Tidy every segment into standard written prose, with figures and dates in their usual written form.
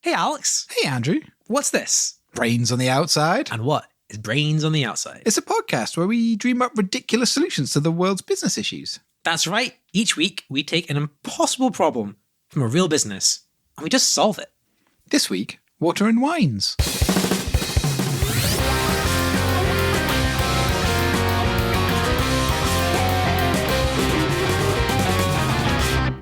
Hey, Alex. Hey, Andrew. What's this? Brains on the Outside. And what is Brains on the Outside? It's a podcast where we dream up ridiculous solutions to the world's business issues. That's right. Each week, we take an impossible problem from a real business and we just solve it. This week, water and wines.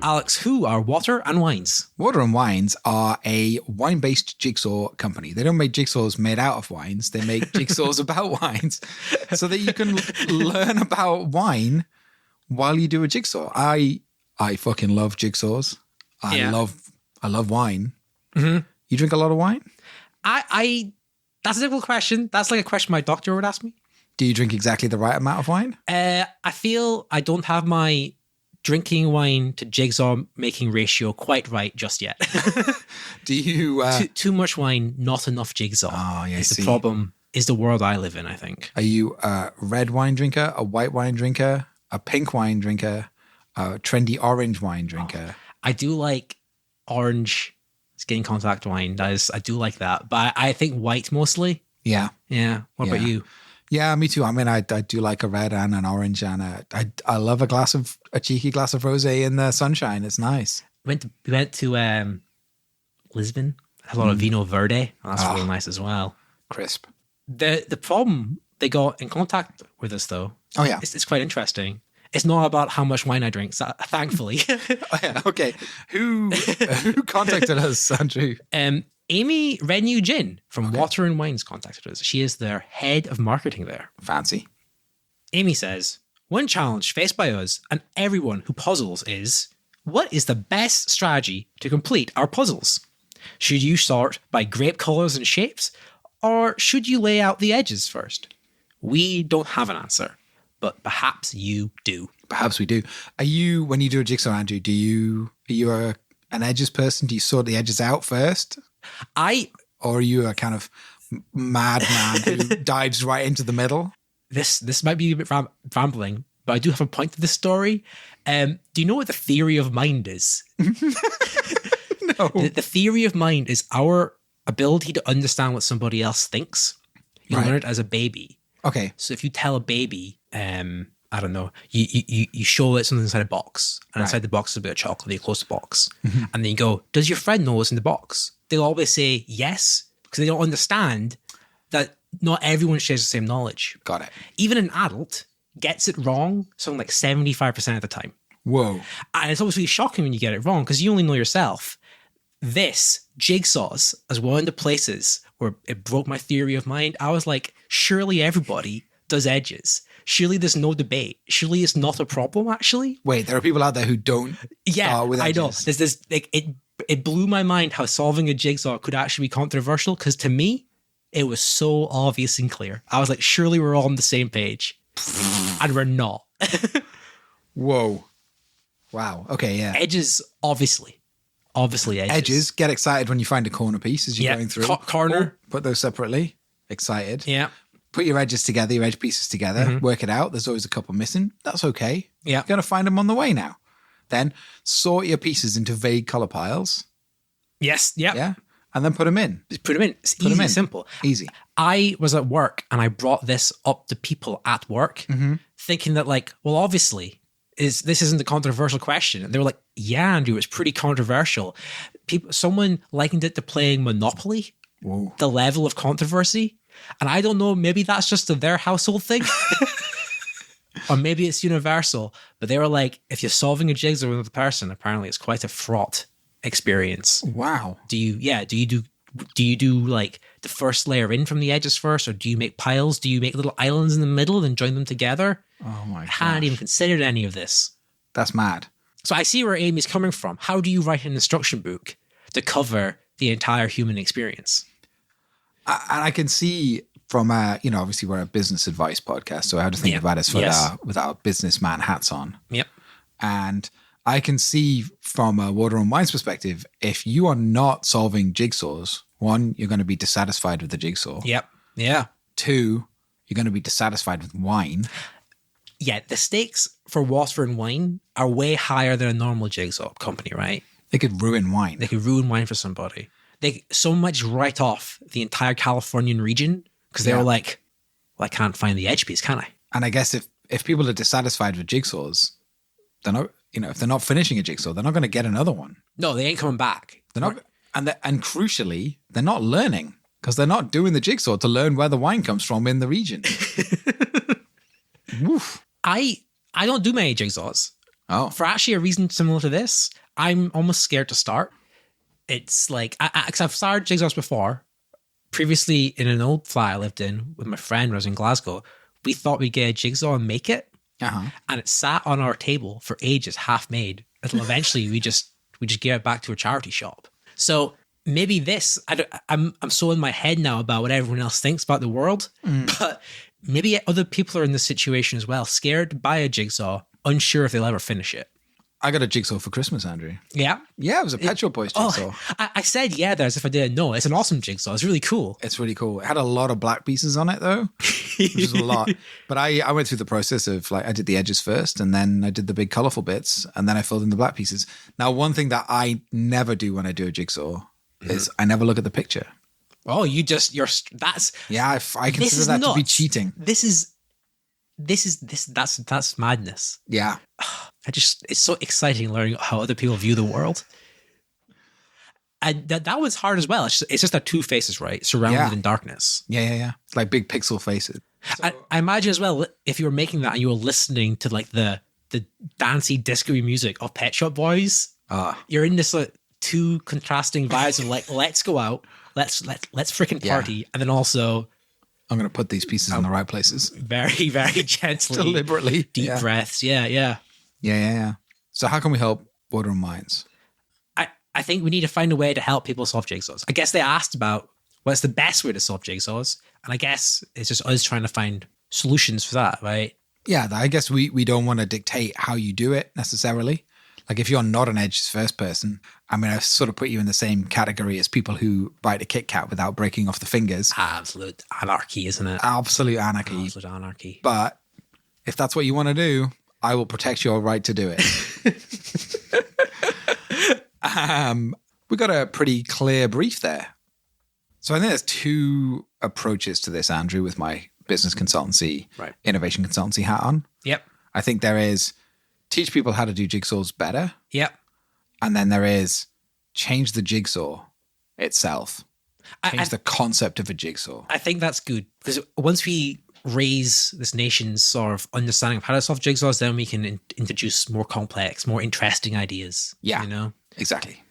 Alex, who are Water and Wines? Water and Wines are a wine-based jigsaw company. They don't make jigsaws made out of wines. They make jigsaws about wines so that you can learn about wine while you do a jigsaw. I fucking love jigsaws. I love wine. Mm-hmm. You drink a lot of wine? That's a difficult question. That's like a question my doctor would ask me. Do you drink exactly the right amount of wine? I feel I don't have my drinking wine to jigsaw making ratio quite right just yet. Do you... too much wine, not enough jigsaw. Oh, yeah, The problem is the world I live in, I think. Are you a red wine drinker, a white wine drinker, a pink wine drinker, a trendy orange wine drinker? I do like orange skin contact wine. I do like that. But I think white mostly. Yeah. Yeah. What about you? Yeah, me too. I mean, I do like a red and an orange, and I love a cheeky glass of rosé in the sunshine. It's nice. We went to Lisbon. Had a lot of Vino Verde. That's really nice as well. Crisp. The problem they got in contact with us though. Oh yeah, it's quite interesting. It's not about how much wine I drink, thankfully. Oh, yeah. Okay. Who contacted us, Andrew? Amy Renew Jin from Water and Wines contacted us. She is their head of marketing there. Fancy. Amy says, one challenge faced by us and everyone who puzzles is, what is the best strategy to complete our puzzles? Should you sort by grape colors and shapes, or should you lay out the edges first? We don't have an answer, but perhaps you do. Perhaps we do. Are you, when you do a jigsaw, Andrew, are you an edges person? Do you sort the edges out first? Or are you a kind of madman who dives right into the middle? This might be a bit rambling, but I do have a point to this story. Do you know what the theory of mind is? No. The theory of mind is our ability to understand what somebody else thinks. You learn it as a baby. Okay. So if you tell a baby, I don't know, you show it something inside a box, and inside the box is a bit of chocolate, you close the box, and then you go, does your friend know what's in the box? They'll always say yes, because they don't understand that not everyone shares the same knowledge. Got it. Even an adult gets it wrong something like 75% of the time. Whoa. And it's obviously shocking when you get it wrong, because you only know yourself. This, jigsaws, as one of the places where it broke my theory of mind. I was like, surely everybody does edges. Surely there's no debate. Surely it's not a problem, actually. Wait, there are people out there who don't start with edges. I know. There's this, like, it blew my mind how solving a jigsaw could actually be controversial, because to me, it was so obvious and clear. I was like, surely we're all on the same page. And we're not. Whoa. Wow. Okay, yeah. Edges, obviously edges. Edges, get excited when you find a corner piece as you're going through. Corner. Put those separately. Excited. Yeah. Put your edges together, your edge pieces together. Work it out. There's always a couple missing. That's okay. Yeah. You're going to find them on the way now. Then sort your pieces into vague color piles. Yes. Yeah. Yeah. And then put them in. Just put them in. It's easy and simple. Easy. I was at work and I brought this up to people at work, thinking that, like, well, obviously, this isn't a controversial question. And they were like, yeah, Andrew, it's pretty controversial. Someone likened it to playing Monopoly. Whoa. The level of controversy. And I don't know, maybe that's just their household thing. Or maybe it's universal. But they were like, if you're solving a jigsaw with another person, apparently it's quite a fraught experience. Wow. Do you do like the first layer in from the edges first, or do you make piles? Do you make little islands in the middle and join them together? Oh my god. I hadn't even considered any of this. That's mad. So I see where Amy's coming from. How do you write an instruction book to cover the entire human experience? And I can see from obviously we're a business advice podcast, so I have to think about this with our businessman hats on. Yep. And I can see from a Water and Wines perspective, if you are not solving jigsaws, one, you're going to be dissatisfied with the jigsaw. Yep. Yeah. Two, you're going to be dissatisfied with wine. Yeah, the stakes for Water and Wine are way higher than a normal jigsaw company, right? They could ruin wine. They could ruin wine for somebody. they so much write off the entire Californian region because they were like, well, I can't find the edge piece, can I? And I guess if people are dissatisfied with jigsaws, they're not, if they're not finishing a jigsaw, they're not going to get another one. No, they ain't coming back. They're not, and crucially, they're not learning because they're not doing the jigsaw to learn where the wine comes from in the region. Woof. I don't do many jigsaws. Oh, For actually a reason similar to this, I'm almost scared to start. It's like, because I've started jigsaws before. Previously, in an old flat I lived in with my friend when I was in Glasgow, we thought we'd get a jigsaw and make it. And it sat on our table for ages, half made, until eventually we just gave it back to a charity shop. So maybe this, I'm so in my head now about what everyone else thinks about the world, but maybe other people are in this situation as well, scared to buy a jigsaw, unsure if they'll ever finish it. I got a jigsaw for Christmas, Andrew. Yeah? Yeah, it was a Pet Shop Boys jigsaw. I said yeah there as if I didn't know. It's an awesome jigsaw. It's really cool. It's really cool. It had a lot of black pieces on it, though, which is a lot. But I went through the process of, like, I did the edges first, and then I did the big colorful bits, and then I filled in the black pieces. Now, one thing that I never do when I do a jigsaw is I never look at the picture. Oh, that's... Yeah, I consider that to be cheating. That's madness. Yeah. It's so exciting learning how other people view the world. And that was hard as well. It's just our two faces, right? Surrounded in darkness. Yeah. It's like big pixel faces. So, I imagine as well, if you were making that and you were listening to like the dancey disco music of Pet Shop Boys, you're in this like two contrasting vibes of like, let's go out, let's freaking party. And then also, I'm going to put these pieces in the right places. Very, very gently. Deliberately. Deep breaths. Yeah. So how can we help Water and Wines? I think we need to find a way to help people solve jigsaws. I guess they asked about what's the best way to solve jigsaws. And I guess it's just us trying to find solutions for that, right? Yeah, I guess we don't want to dictate how you do it necessarily. Like if you're not an edge first person, I mean, I sort of put you in the same category as people who bite a Kit Kat without breaking off the fingers. Absolute anarchy, isn't it? Absolute anarchy. Absolute anarchy. But if that's what you want to do, I will protect your right to do it. We got a pretty clear brief there. So I think there's two approaches to this, Andrew, with my business consultancy, innovation consultancy hat on. Yep. I think there is teach people how to do jigsaws better. Yep. And then there is change the jigsaw itself. Change the concept of a jigsaw. I think that's good because once we raise this nation's sort of understanding of how to solve jigsaws, then we can introduce more complex, more interesting ideas. Yeah, you know? Exactly.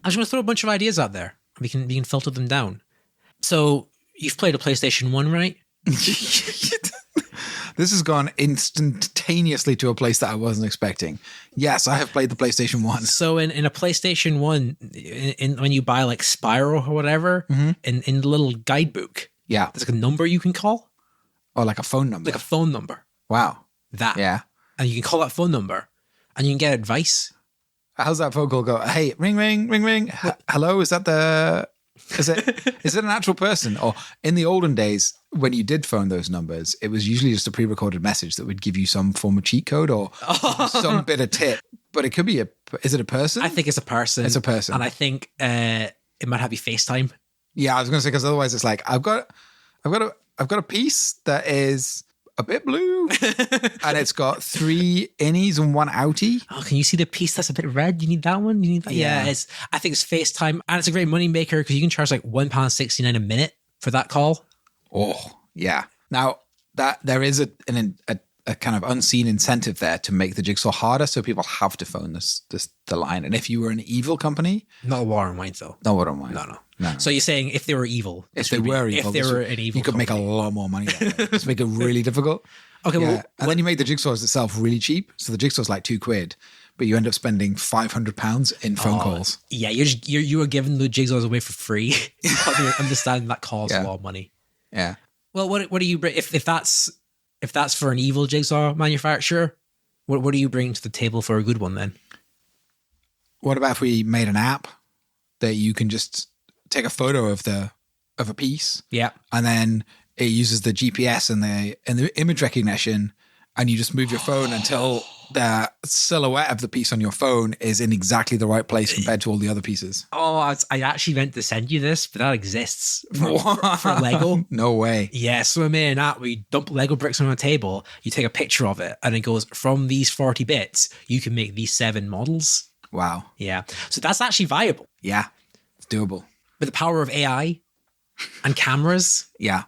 I just want to throw a bunch of ideas out there. We can filter them down. So you've played a PlayStation 1, right? This has gone instantaneously to a place that I wasn't expecting. Yes, I have played the PlayStation 1. So in a PlayStation 1, when you buy like Spyro or whatever, in the little guidebook, there's like a number you can call. Oh, like a phone number? Like a phone number. Wow. That. Yeah. And you can call that phone number and you can get advice. How's that phone call go? Hey, ring, ring, ring, ring. Hello, is it an actual person? Or in the olden days, when you did phone those numbers, it was usually just a pre-recorded message that would give you some form of cheat code or some bit of tip. But it could be is it a person? I think it's a person. It's a person. And I think it might have you FaceTime. Yeah, I was going to say, because otherwise it's like, I've got a piece that is a bit blue and it's got 3 innies and 1 outie. Oh, can you see the piece that's a bit red? You need that one? You need that? Yeah, I think it's FaceTime and it's a great money maker because you can charge like £1.69 a minute for that call. Oh, yeah. Now that there is a kind of unseen incentive there to make the jigsaw harder, so people have to phone the line. And if you were an evil company, not Water and Wines though. Not Water and Wines. No. So you're saying if they were evil, if they were an evil you could make a lot more money that way. Just make it really difficult. Okay, well, and then you make the jigsaws itself really cheap. So the jigsaw's like £2, but you end up spending £500 in phone calls. Yeah, you are giving the jigsaws away for free. You probably understand that costs a lot of money. Yeah. Well, what do you bring if that's for an evil jigsaw manufacturer? What do you bring to the table for a good one then? What about if we made an app that you can just take a photo of a piece, and then it uses the GPS and the image recognition, and you just move your phone until the silhouette of the piece on your phone is in exactly the right place compared to all the other pieces. Oh, I actually meant to send you this, but that exists for Lego. No way. Yeah, so I made an app where you dump Lego bricks on a table, you take a picture of it, and it goes, from these 40 bits, you can make these 7 models. Wow. Yeah. So that's actually viable. Yeah. It's doable. With the power of AI and cameras. Yeah.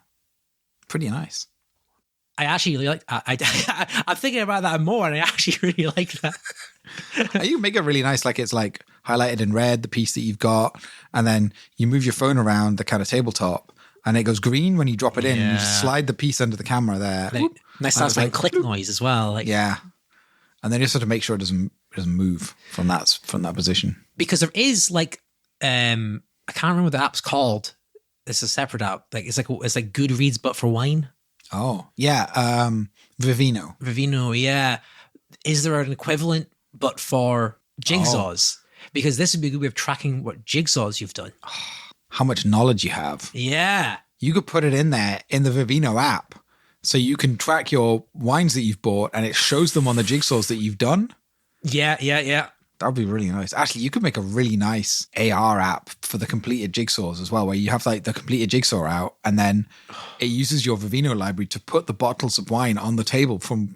Pretty nice. I actually really like. I'm thinking about that more, and I actually really like that. You make it really nice, like it's like highlighted in red, the piece that you've got, and then you move your phone around the kind of tabletop, and it goes green when you drop it in. And you just slide the piece under the camera there. Nice sounds like click noise as well. Like, yeah, and then you just have to make sure it doesn't move from that position. Because there is like, I can't remember what the app's called. It's a separate app. Like it's like Goodreads but for wine. Oh, yeah. Vivino. Vivino, yeah. Is there an equivalent but for jigsaws? Because this would be a good way of tracking what jigsaws you've done. How much knowledge you have. Yeah. You could put it in there in the Vivino app so you can track your wines that you've bought and it shows them on the jigsaws that you've done. Yeah. That would be really nice. Actually, you could make a really nice AR app for the completed jigsaws as well, where you have like the completed jigsaw out and then it uses your Vivino library to put the bottles of wine on the table from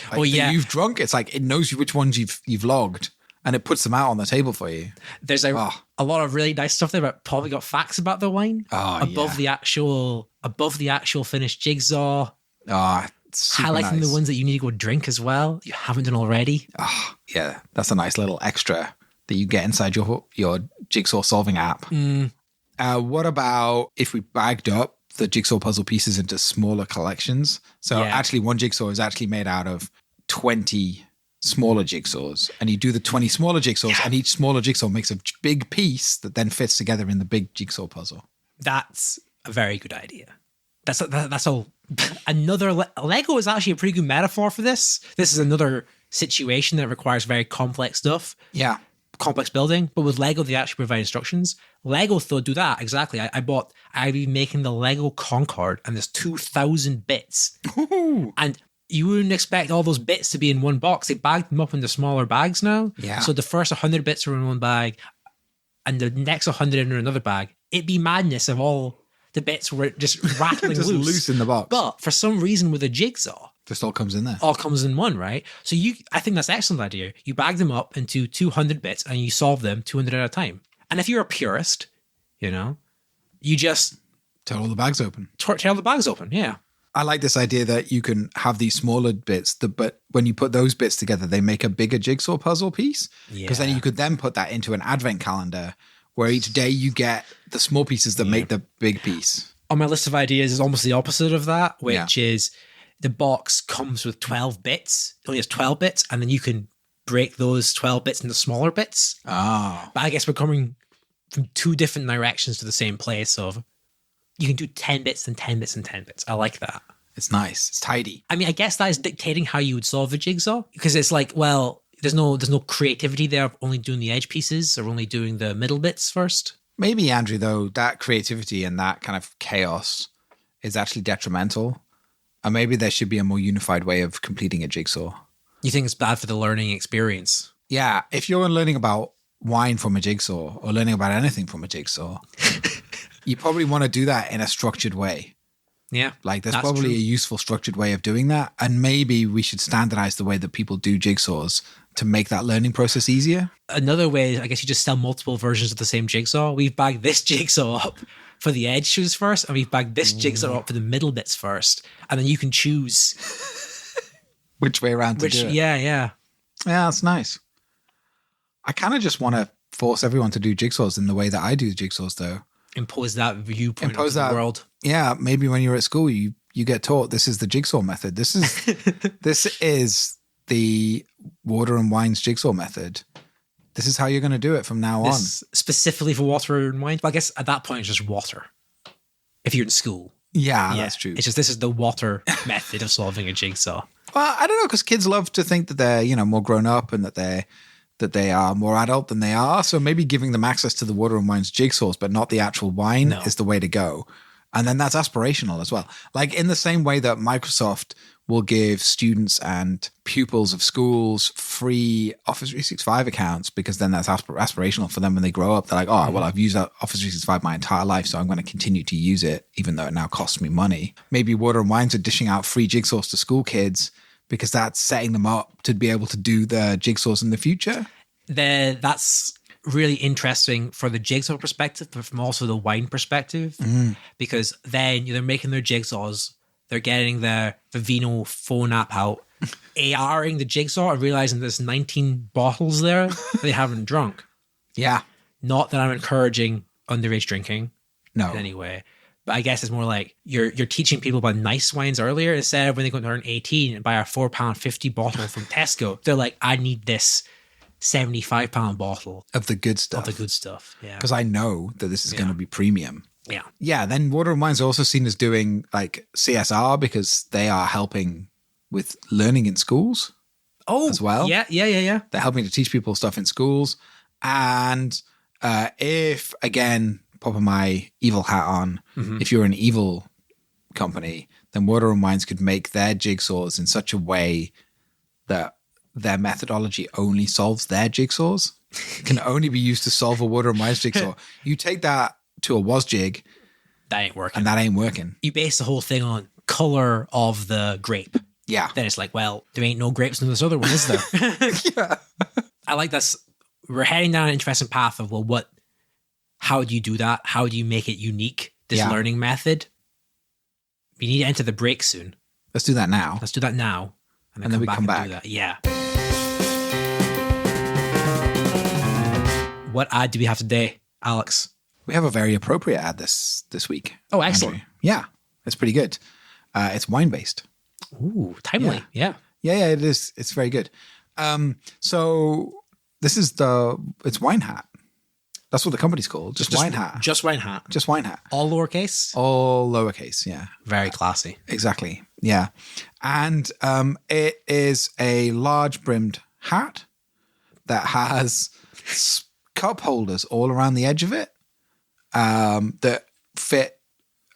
that you've drunk. It's like it knows which ones you've logged and it puts them out on the table for you. There's a lot of really nice stuff there, but probably got facts about the wine above the actual finished jigsaw. Highlighting the ones that you need to go drink as well. You haven't done already. Oh, yeah. That's a nice little extra that you get inside your jigsaw solving app. What about if we bagged up the jigsaw puzzle pieces into smaller collections? So actually one jigsaw is actually made out of 20 smaller jigsaws and you do the 20 smaller jigsaws and each smaller jigsaw makes a big piece that then fits together in the big jigsaw puzzle. That's a very good idea. That's all. Another Lego is actually a pretty good metaphor for this. This is another situation that requires very complex stuff. Yeah. Complex building. But with Lego, they actually provide instructions. Lego, though, do that. Exactly. I've been making the Lego Concorde and there's 2,000 bits. Ooh. And you wouldn't expect all those bits to be in one box. They bagged them up into smaller bags now. Yeah. So the first 100 bits are in one bag and the next 100 are in another bag. It'd be madness if all the bits were just rattling just loose in the box. But for some reason with a jigsaw, just all comes in there. All comes in one, right? So I think that's an excellent idea. You bag them up into 200 bits and you solve them 200 at a time. And if you're a purist, you just tear all the bags open. Tear all the bags open, yeah. I like this idea that you can have these smaller bits, but when you put those bits together, they make a bigger jigsaw puzzle piece. Because then you could then put that into an advent calendar where each day you get the small pieces that make the big piece. On my list of ideas is almost the opposite of that, which is the box comes with 12 bits. It only has 12 bits, and then you can break those 12 bits into smaller bits. Oh. But I guess we're coming from two different directions to the same place of you can do 10 bits and 10 bits and 10 bits. I like that. It's nice. It's tidy. I mean, I guess that is dictating how you would solve a jigsaw because it's like, well, there's no creativity there of only doing the edge pieces or only doing the middle bits first. Maybe, Andrew, though, that creativity and that kind of chaos is actually detrimental. And maybe there should be a more unified way of completing a jigsaw. You think it's bad for the learning experience? Yeah. If you're learning about wine from a jigsaw or learning about anything from a jigsaw, you probably want to do that in a structured way. Yeah. Like there's probably a useful structured way of doing that. And maybe we should standardize the way that people do jigsaws to make that learning process easier. Another way, I guess you just sell multiple versions of the same jigsaw. We've bagged this jigsaw up for the edges first, and we've bagged this jigsaw up for the middle bits first. And then you can choose which way around to do it. Yeah. Yeah, that's nice. I kind of just want to force everyone to do jigsaws in the way that I do jigsaws, though. Impose that viewpoint of the world. Yeah, maybe when you're at school, you get taught this is the jigsaw method. This is the water and wines jigsaw method. This is how you're going to do it from now on. Specifically for water and wine. But I guess at that point, it's just water. If you're in school. Yeah, that's true. It's just this is the water method of solving a jigsaw. Well, I don't know, because kids love to think that they're, more grown up and that they are more adult than they are. So maybe giving them access to the water and wines jigsaws, but not the actual wine is the way to go. And then that's aspirational as well. Like in the same way that Microsoft will give students and pupils of schools free Office 365 accounts, because then that's aspirational for them when they grow up. They're like, oh, well, I've used Office 365 my entire life, so I'm going to continue to use it, even though it now costs me money. Maybe Water and Wines are dishing out free jigsaws to school kids because that's setting them up to be able to do the jigsaws in the future. That's really interesting for the jigsaw perspective, but from also the wine perspective, because then they're making their jigsaws, they're getting the Vivino phone app out, ARing the jigsaw and realizing there's 19 bottles there that they haven't drunk. Yeah. Not that I'm encouraging underage drinking No. in any way, but I guess it's more like you're teaching people about nice wines earlier instead of when they go to turn 18 and buy a £4.50 bottle from Tesco. They're like, I need this £75 bottle Of the good stuff. of the good stuff. Yeah. Because I know that this is going to be premium. Yeah. Yeah, then Water and Wines are also seen as doing like CSR because they are helping with learning in schools. Oh, as well. Yeah. They're helping to teach people stuff in schools. And if, again, popping my evil hat on, if you're an evil company, then Water and Wines could make their jigsaws in such a way that their methodology only solves their jigsaws. It can only be used to solve a Water and Wines jigsaw. You take that to a was jig, That ain't working. and that ain't working. You base the whole thing on color of the grape. Yeah. Then it's like, well, there ain't no grapes in this other one, is there? Yeah. I like this. We're heading down an interesting path of, well, how do you do that? How do you make it unique, this learning method? We need to enter the break soon. Let's do that now. Let's do that now. And then we come back. And do that. Yeah. What ad do we have today, Alex? We have a very appropriate ad this week. Oh, excellent. Andrew. Yeah, it's pretty good. It's wine-based. Ooh, timely. Yeah. Yeah, it is. It's very good. So this is it's Wine Hat. That's what the company's called. Just Wine Hat. Just Wine Hat. Just Wine Hat. All lowercase? All lowercase, yeah. Very classy. Exactly. Yeah. And it is a large brimmed hat that has cup holders all around the edge of it that fit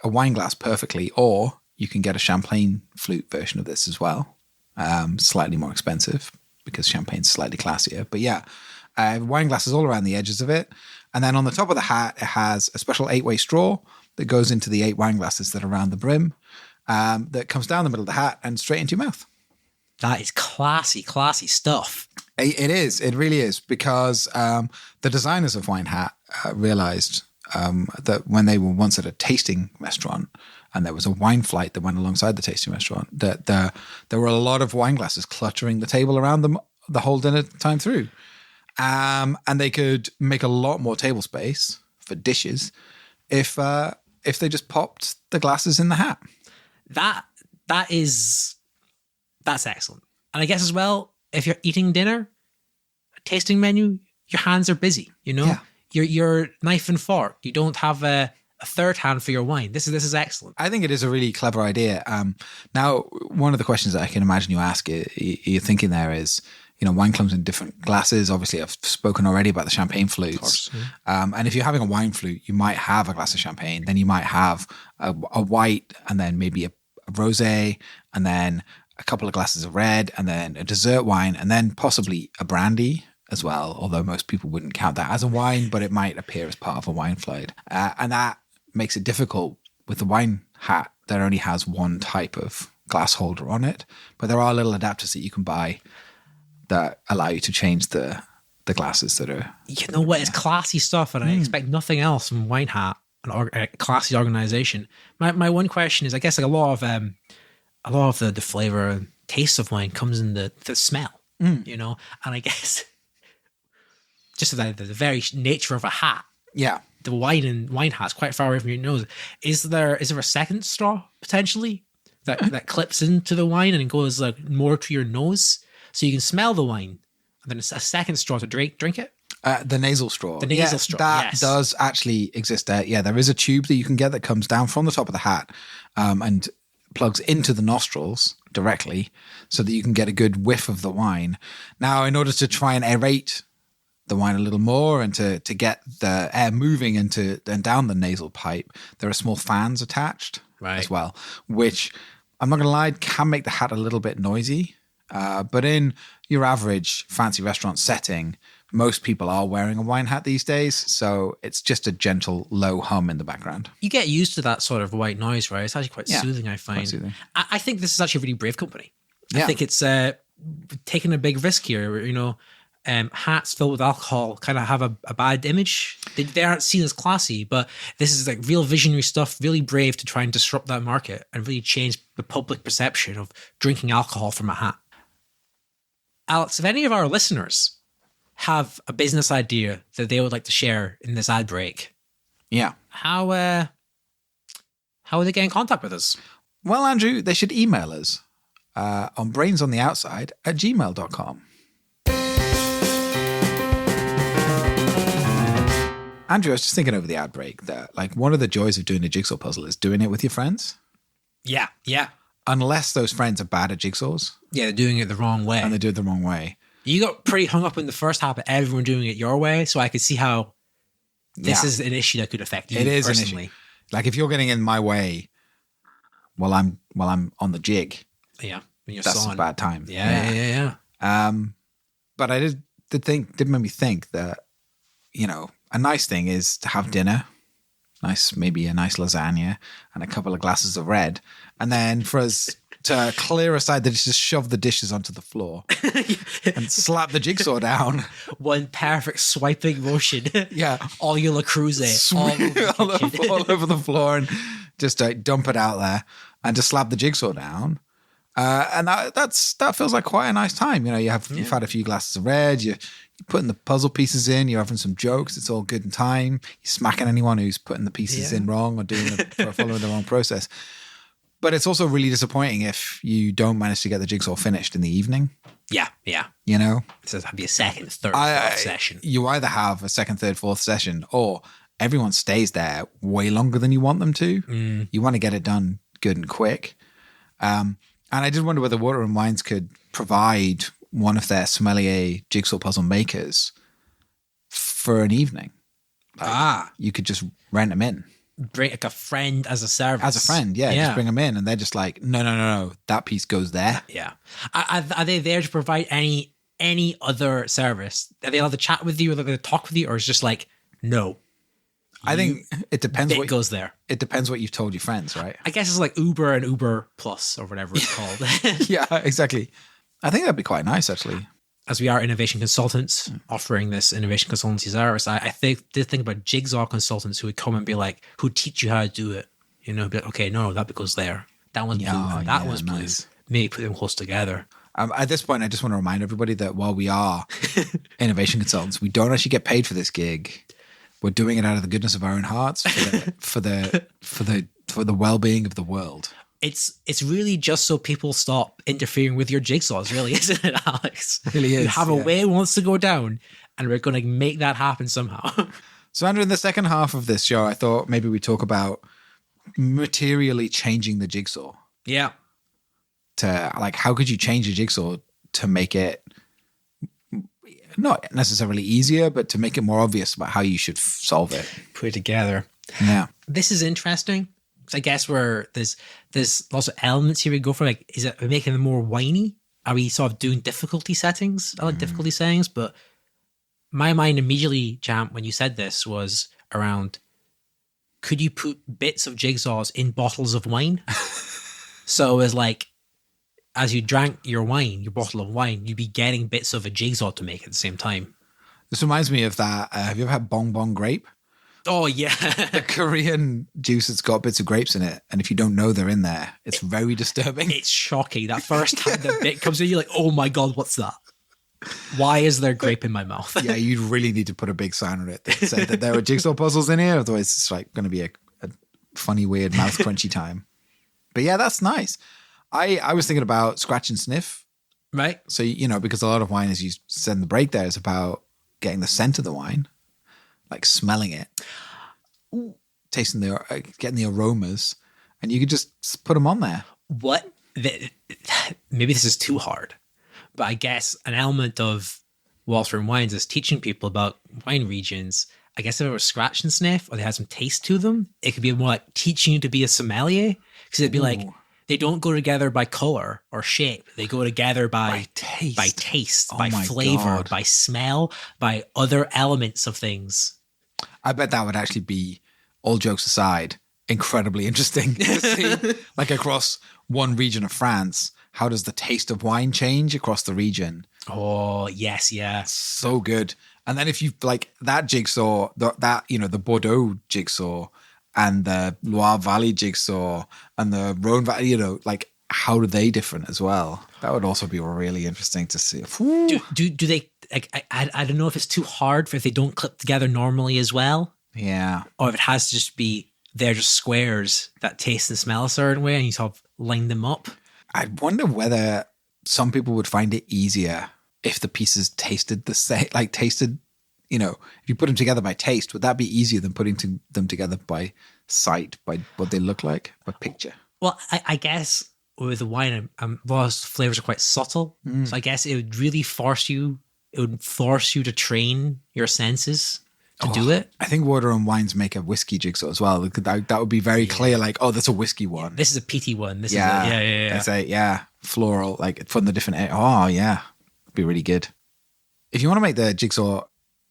a wine glass perfectly, or you can get a champagne flute version of this as well. Slightly more expensive because champagne's slightly classier. But yeah, wine glasses all around the edges of it. And then on the top of the hat, it has a special 8-way straw that goes into the 8 wine glasses that are around the brim that comes down the middle of the hat and straight into your mouth. That is classy stuff. It is. It really is, because the designers of Wine Hat realized that when they were once at a tasting restaurant and there was a wine flight that went alongside the tasting restaurant, that there were a lot of wine glasses cluttering the table around them the whole dinner time through. And they could make a lot more table space for dishes if they just popped the glasses in the hat. That's excellent. And I guess as well, if you're eating dinner, a tasting menu, your hands are busy, you know? Yeah. You're knife and fork. You don't have a third hand for your wine. This is excellent. I think it is a really clever idea. Now, one of the questions that I can imagine you ask, you're thinking there is, you know, wine comes in different glasses. Obviously, I've spoken already about the champagne flutes. Of course, yeah. And if you're having a wine flute, you might have a glass of champagne. Then you might have a white, and then maybe a rosé, and then a couple of glasses of red, and then a dessert wine, and then possibly a brandy as well, although most people wouldn't count that as a wine, but it might appear as part of a wine flight. And that makes it difficult with the Wine Hat that only has one type of glass holder on it. But there are little adapters that you can buy that allow you to change the glasses that are... You know what? It's classy stuff, and I expect nothing else from Wine Hat, a classy organization. My one question is, I guess like a lot of the flavor and taste of wine comes in the smell, you know? And I guess just the very nature of a hat, Yeah. the wine hat's quite far away from your nose. Is there a second straw potentially that clips into the wine and goes like more to your nose so you can smell the wine, and then a second straw to drink it? The nasal straw. The nasal straw, That yes. does actually exist there. Yeah, there is a tube that you can get that comes down from the top of the hat and plugs into the nostrils directly so that you can get a good whiff of the wine. Now, in order to try and aerate the wine a little more and to get the air moving into and down the nasal pipe, there are small fans attached as well, which I'm not going to lie, can make the hat a little bit noisy. But in your average fancy restaurant setting, most people are wearing a wine hat these days. So it's just a gentle low hum in the background. You get used to that sort of white noise, right? It's actually quite soothing, I find. Soothing. I think this is actually a really brave company. Yeah. I think it's taking a big risk here. You know, hats filled with alcohol kind of have a bad image. They aren't seen as classy, but this is like real visionary stuff, really brave to try and disrupt that market and really change the public perception of drinking alcohol from a hat. Alex, if any of our listeners have a business idea that they would like to share in this ad break, how would they get in contact with us? Well, Andrew, they should email us on brainsontheoutside@gmail.com. Andrew, I was just thinking over the ad break that like one of the joys of doing a jigsaw puzzle is doing it with your friends. Yeah. Unless those friends are bad at jigsaws. Yeah, they're doing it the wrong way. And they do it the wrong way. You got pretty hung up in the first half of everyone doing it your way, so I could see how this is an issue that could affect you personally. An issue. Like if you're getting in my way while I'm on the jig, that's a bad time. Yeah. But I did make me think that, you know, a nice thing is to have dinner, maybe a nice lasagna and a couple of glasses of red, and then for us to clear aside the dishes, just shove the dishes onto the floor and slap the jigsaw down. One perfect swiping motion. Yeah. All your La Cruz all over the floor and just dump it out there and just slap the jigsaw down. And that feels like quite a nice time. You know, you've had a few glasses of red, you're putting the puzzle pieces in, you're having some jokes, it's all good in time. You're smacking anyone who's putting the pieces in wrong or following the wrong process. But it's also really disappointing if you don't manage to get the jigsaw finished in the evening. Yeah. You know? So it'll be a second, third, fourth session. You either have a second, third, fourth session, or everyone stays there way longer than you want them to. You want to get it done good and quick. And I did wonder whether Water and Wines could provide one of their sommelier jigsaw puzzle makers for an evening. You could just rent them in. Bring like a friend as a service. As a friend, just bring them in, and they're just like, no, that piece goes there. Yeah. Are they there to provide any other service? Are they allowed to chat with you, or are they going to talk with you, or is it just like, no? I think it depends what goes there. It depends what you've told your friends, right? I guess it's like Uber and Uber Plus or whatever it's called. Yeah, exactly. I think that'd be quite nice, actually. As we are innovation consultants offering this innovation consultancy service, I did think about jigsaw consultants who would come and be like, who teach you how to do it. You know, be like, okay, no, that goes there. That one's blue, and that one's blue. Nice. Maybe put them close together. At this point, I just want to remind everybody that while we are innovation consultants, we don't actually get paid for this gig. We're doing it out of the goodness of our own hearts for the well-being of the world. It's really just so people stop interfering with your jigsaws, really, isn't it, Alex? It really is. You have a way it wants to go down, and we're going to make that happen somehow. So, Andrew, in the second half of this show, I thought maybe we talk about materially changing the jigsaw. Yeah. To like, how could you change a jigsaw to make it not necessarily easier, but to make it more obvious about how you should solve it? Put it together. Yeah. This is interesting. I guess where there's lots of elements here we go for. Like, is it making them more whiny? Are we sort of doing difficulty settings? I like difficulty settings, but my mind immediately, Champ, when you said this, was around, could you put bits of jigsaws in bottles of wine? So it's like, as you drank your wine, your bottle of wine, you'd be getting bits of a jigsaw to make at the same time. This reminds me of that. Have you ever had bong bong grape? Oh, yeah. The Korean juice that's got bits of grapes in it. And if you don't know they're in there, it's very disturbing. It's shocking. That first time the bit comes in, you're like, oh my God, what's that? Why is there grape in my mouth? Yeah, you'd really need to put a big sign on it that said that there were jigsaw puzzles in here. Otherwise, it's like going to be a funny, weird, mouth crunchy time. But yeah, that's nice. I was thinking about scratch and sniff. Right. So, you know, because a lot of wine, as you said in the break there, is about getting the scent of the wine. Like smelling it, tasting getting the aromas, and you could just put them on there. Maybe this is too hard, but I guess an element of Walter and Wines is teaching people about wine regions. I guess if it was scratch and sniff or they had some taste to them, it could be more like teaching you to be a sommelier. Because it'd be like, they don't go together by color or shape. They go together by taste, by flavor, God. by smell, by other elements of things. I bet that would actually be, all jokes aside, incredibly interesting to see. Like across one region of France, how does the taste of wine change across the region? Oh, yes, yeah. So good. And then if you like that jigsaw, the Bordeaux jigsaw and the Loire Valley jigsaw and the Rhone Valley, like how do they different as well? That would also be really interesting to see. Do they, like, I don't know if it's too hard if they don't clip together normally as well. Yeah. Or if it has to just be, they're just squares that taste and smell a certain way and you sort of line them up. I wonder whether some people would find it easier if the pieces tasted the same, if you put them together by taste, would that be easier than putting them together by sight, by what they look like, by picture? Well, I guess with the wine, those flavors are quite subtle. So I guess it would really force you to train your senses to do it. I think Water and Wines make a whiskey jigsaw as well. That would be very clear, like, oh, that's a whiskey one. This is a peaty one. This Yeah. is That's floral, like from the different, oh yeah, it'd be really good. If you want to make the jigsaw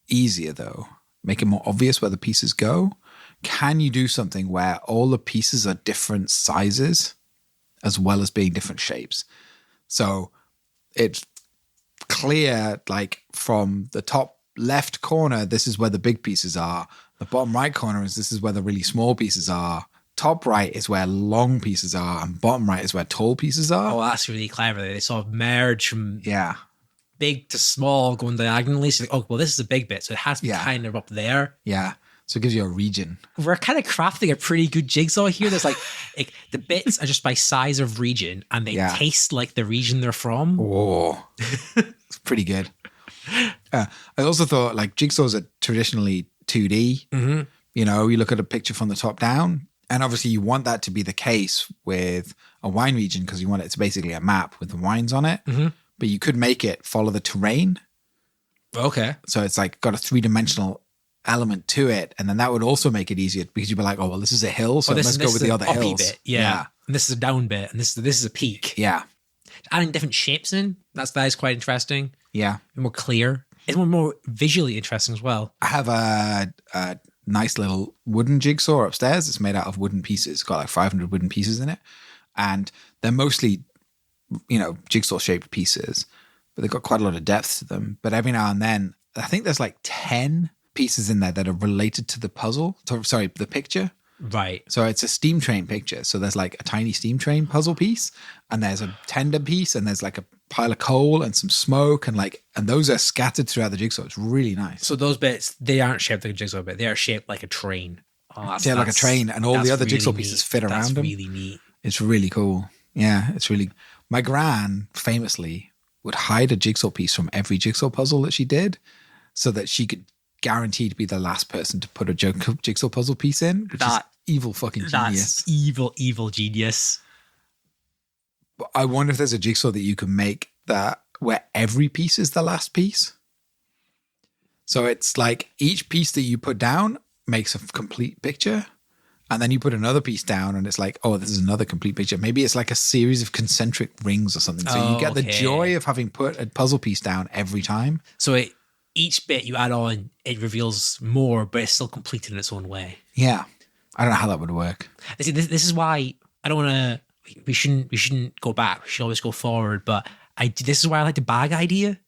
easier though, make it more obvious where the pieces go, can you do something where all the pieces are different sizes as well as being different shapes? So it's clear, like from the top left corner, this is where the big pieces are. The bottom right corner is this is where the really small pieces are. Top right is where long pieces are, and bottom right is where tall pieces are. Oh, that's really clever. They sort of merge from big to small, going diagonally. So, like, oh, well, this is a big bit, so it has to be kind of up there. Yeah. So it gives you a region. We're kind of crafting a pretty good jigsaw here. There's like the bits are just by size of region, and they taste like the region they're from. Oh, it's pretty good. I also thought like jigsaws are traditionally 2D. Mm-hmm. You look at a picture from the top down, and obviously you want that to be the case with a wine region because you want it to basically a map with the wines on it. Mm-hmm. But you could make it follow the terrain. Okay. So it's like got a 3-dimensional element to it, and then that would also make it easier because you'd be like, oh well, this is a hill, so let's go with the other hills. Bit. Yeah. And this is a down bit, and this is a peak. Yeah. Adding different shapes in, that is quite interesting. Yeah. More clear. It's more visually interesting as well. I have a nice little wooden jigsaw upstairs. It's made out of wooden pieces. It's got like 500 wooden pieces in it. And they're mostly, jigsaw shaped pieces, but they've got quite a lot of depth to them. But every now and then, I think there's like 10 pieces in there that are related to the puzzle. Sorry, the picture. Right. So it's a steam train picture. So there's like a tiny steam train puzzle piece, and there's a tender piece, and there's like a pile of coal and some smoke, and those are scattered throughout the jigsaw. It's really nice. So those bits, they aren't shaped like a jigsaw bit. They are shaped like a train. Like a train, and all the other jigsaw pieces fit around them. That's really neat. It's really cool. Yeah, it's really. My gran famously would hide a jigsaw piece from every jigsaw puzzle that she did, so that she could guarantee to be the last person to put a jigsaw puzzle piece in. Which is evil fucking genius. That's evil genius. But I wonder if there's a jigsaw that you can make that where every piece is the last piece. So it's like each piece that you put down makes a complete picture. And then you put another piece down and it's like, oh, this is another complete picture. Maybe it's like a series of concentric rings or something. So you get the joy of having put a puzzle piece down every time. So each bit you add on, it reveals more, but it's still complete in its own way. Yeah. I don't know how that would work. This is why I don't want to. We shouldn't go back. We should always go forward. But this is why I like the bag idea,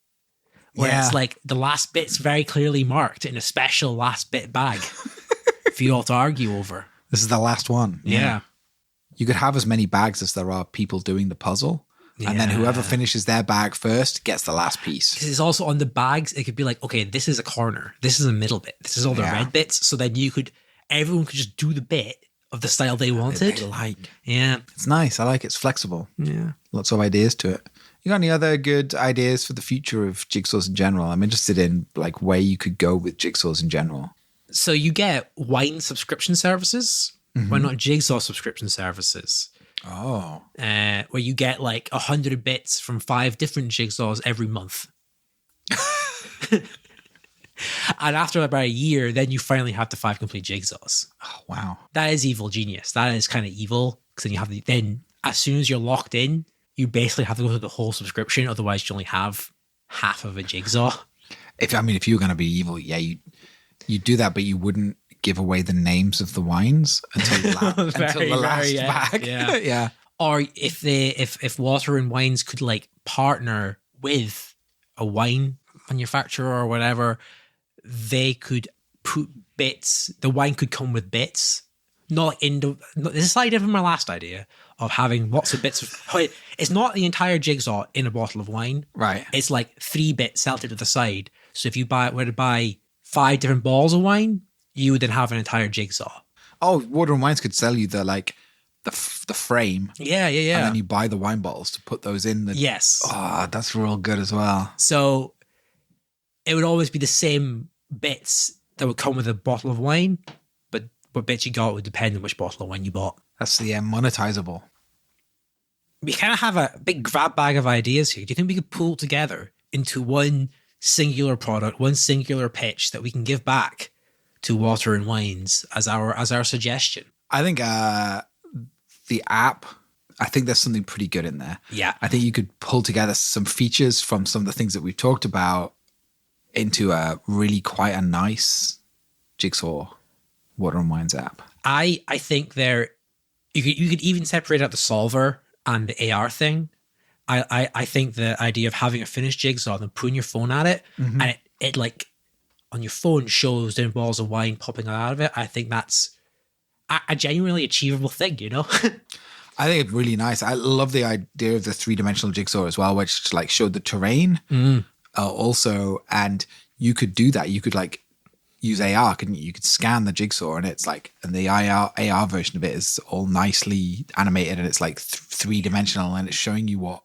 where it's like the last bit's very clearly marked in a special last bit bag for you all to argue over. This is the last one. Yeah. You could have as many bags as there are people doing the puzzle. Yeah. And then whoever finishes their bag first gets the last piece. Because it's also on the bags. It could be like, okay, this is a corner. This is a middle bit. This is all the red bits. So then everyone could just do the bit of the style they wanted. They like. Yeah. It's nice. I like it. It's flexible. Yeah. Lots of ideas to it. You got any other good ideas for the future of jigsaws in general? I'm interested in like where you could go with jigsaws in general. So you get wine subscription services. Mm-hmm. Why not jigsaw subscription services? Oh. Where you get like 100 bits from 5 different jigsaws every month. And after about a year, then you finally have the 5 complete jigsaws. Oh, wow. That is evil genius. That is kind of evil. Because then you have then as soon as you're locked in, you basically have to go through the whole subscription. Otherwise, you only have half of a jigsaw. If you were going to be evil, yeah, you do that, but you wouldn't give away the names of the wines until the last bag. Yeah. Yeah. Or if Water and Wines could like partner with a wine manufacturer or whatever, they could put bits. The wine could come with bits. Not in the. This is slightly different from my last idea of having lots of bits of. It's not the entire jigsaw in a bottle of wine. Right. It's like 3 bits celted to the side. So if you were to buy 5 different bottles of wine, you would then have an entire jigsaw. Oh, Water and Wines could sell you the frame. Yeah. And then you buy the wine bottles to put those in. Yes. Oh, that's real good as well. So it would always be the same bits that would come with a bottle of wine, but what bits you got would depend on which bottle of wine you bought. That's the monetizable. We kind of have a big grab bag of ideas here. Do you think we could pull together into one singular product, one singular pitch that we can give back to Water and Wines as our suggestion? I think the app, I think there's something pretty good in there. Yeah. I think you could pull together some features from some of the things that we've talked about into a really quite a nice jigsaw Water and Wines app. I think you could even separate out the solver and the AR thing. I think the idea of having a finished jigsaw and putting your phone at it, and it like on your phone shows different balls of wine popping out of it. I think that's a genuinely achievable thing, you know? I think it's really nice. I love the idea of the 3-dimensional jigsaw as well, which like showed the terrain also. And you could do that. You could like use AR, couldn't you? You could scan the jigsaw and it's like, and the AR version of it is all nicely animated and it's like 3-dimensional and it's showing you what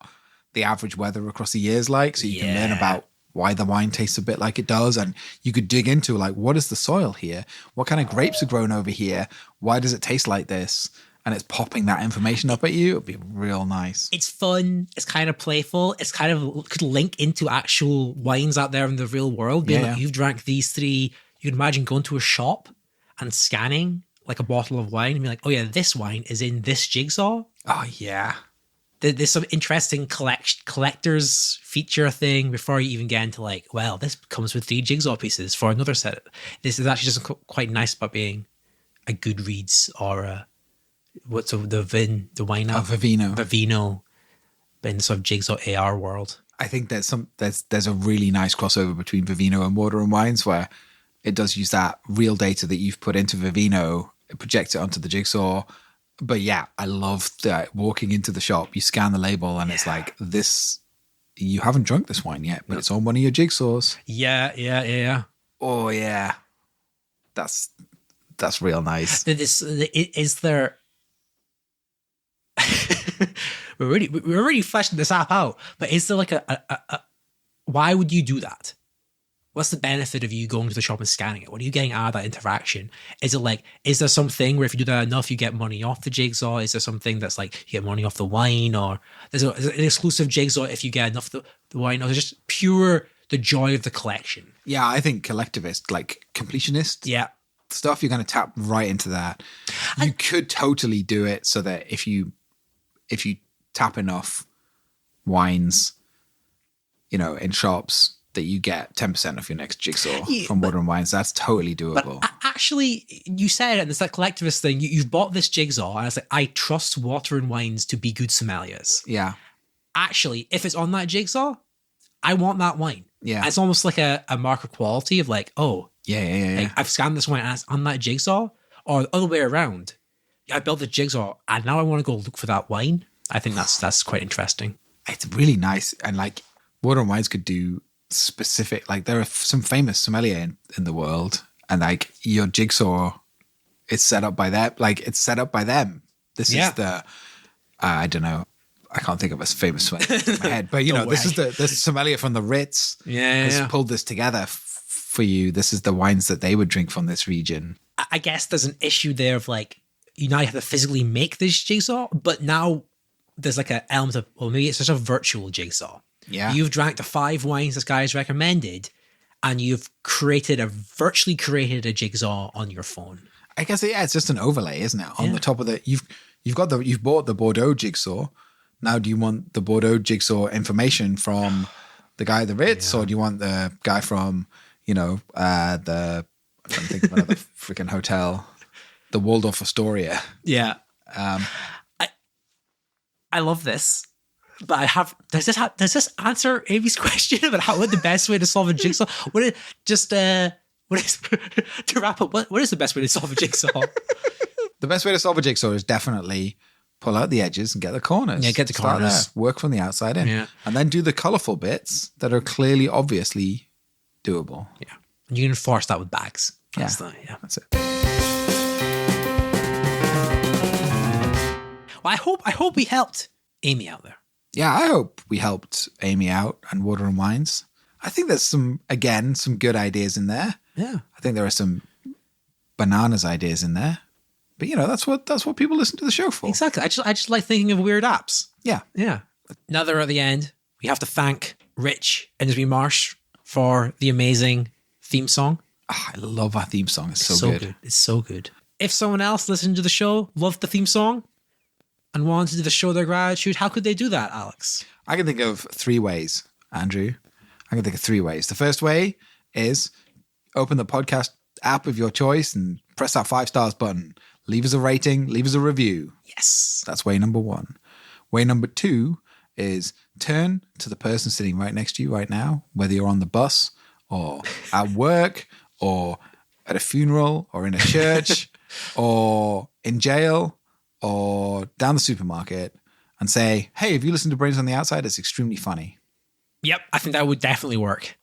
the average weather across the year is like. So you can learn about why the wine tastes a bit like it does. And you could dig into like, what is the soil here? What kind of grapes are grown over here? Why does it taste like this? And it's popping that information up at you. It'd be real nice. It's fun. It's kind of playful. It's kind of could link into actual wines out there in the real world. Being like, you've drank these 3. You can imagine going to a shop and scanning like a bottle of wine and be like, oh yeah, this wine is in this jigsaw. Oh yeah. There's some interesting collector's feature thing before you even get into like, well, this comes with 3 jigsaw pieces for another set. This is actually just quite nice about being a Goodreads or a what's the wine app? Vivino, but in the sort of jigsaw AR world. I think there's a really nice crossover between Vivino and Water and Wines where it does use that real data that you've put into Vivino, it projects it onto the jigsaw. But yeah, I love that walking into the shop, you scan the label and it's like, this, you haven't drunk this wine yet, but it's on one of your jigsaws. Yeah. Oh yeah. That's real nice. Is there... we're already fleshing this app out, but is there like a why would you do that? What's the benefit of you going to the shop and scanning it? What are you getting out of that interaction? Is it like, is there something where if you do that enough, you get money off the jigsaw? Is there something that's like, you get money off the wine? Or is it an exclusive jigsaw if you get enough the wine? Or is it just pure the joy of the collection? Yeah, I think collectivist, like completionist stuff, you're going to tap right into that. You could totally do it so that if you tap enough wines, in shops, that you get 10% off your next jigsaw from Water and Wines. That's totally doable. But actually, you said it, and it's that collectivist thing. You've bought this jigsaw, and it's like, I trust Water and Wines to be good sommeliers. Yeah. Actually, if it's on that jigsaw, I want that wine. Yeah. It's almost like a mark of quality of like, oh, yeah. Like, I've scanned this wine and it's on that jigsaw, or the other way around. I built the jigsaw, and now I want to go look for that wine. I think that's quite interesting. It's really nice, and like Water and Wines could do specific, like there are some famous sommelier in the world, and like your jigsaw is set up by them. Like it's set up by them. This is the I don't know. I can't think of a famous sommelier in my head, but this is the sommelier from the Ritz. Has pulled this together for you. This is the wines that they would drink from this region. I guess there's an issue there of like, you now have to physically make this jigsaw, but now there's like an element of, well, maybe it's just a virtual jigsaw. Yeah. You've drank the 5 wines this guy has recommended, and you've virtually created a jigsaw on your phone. I guess, yeah, it's just an overlay, isn't it? On the top of the, you've bought the Bordeaux jigsaw. Now, do you want the Bordeaux jigsaw information from the guy at the Ritz, or do you want the guy from, I'm trying to think of another freaking hotel, the Waldorf Astoria. Yeah. I love this, but does this answer Amy's question about what the best way to solve a jigsaw? To wrap up, what is the best way to solve a jigsaw? The best way to solve a jigsaw is definitely pull out the edges and get the corners. Yeah, get the Start corners. there. Work from the outside in. Yeah. And then do the colorful bits that are clearly, obviously doable. Yeah. And you can enforce that with bags. That's it. Well, I hope we helped Amy out there. Yeah, I hope we helped Amy out and Water and Wines. I think there's some good ideas in there. Yeah. I think there are some bananas ideas in there. But that's what people listen to the show for. Exactly. I just like thinking of weird apps. Yeah. Yeah. Now that we're at the end, we have to thank Rich Enderby Marsh for the amazing theme song. Oh, I love our theme song. It's so good. It's so good. If someone else listened to the show, loved the theme song, and wanted to show their gratitude, how could they do that, Alex? I can think of 3 ways, Andrew. I can think of 3 ways. The first way is open the podcast app of your choice and press that 5 stars button. Leave us a rating, leave us a review. Yes. That's way number 1. Way number 2 is turn to the person sitting right next to you right now, whether you're on the bus or at work or at a funeral or in a church or in jail or down the supermarket, and say, hey, have you listened to Brains on the Outside? It's extremely funny. Yep, I think that would definitely work.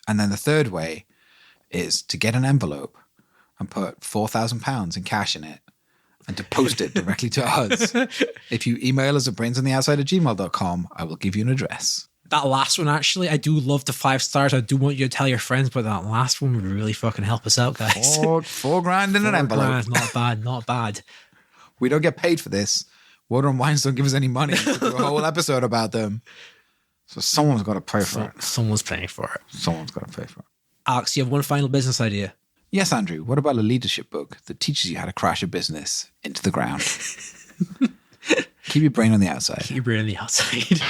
And then the third way is to get an envelope and put £4,000 in cash in it and to post it directly to us. If you email us at brainsontheoutside@gmail.com, I will give you an address. That last one, actually, I do love the 5 stars. I do want you to tell your friends, but that last one would really fucking help us out, guys. $4,000 in an envelope. Not bad, not bad. We don't get paid for this. Water and Wines don't give us any money to do a whole episode about them. So someone's got to pay for it. Someone's paying for it. Someone's got to pay for it. Alex, you have one final business idea. Yes, Andrew. What about a leadership book that teaches you how to crash a business into the ground? Keep your brain on the outside. Keep your brain on the outside.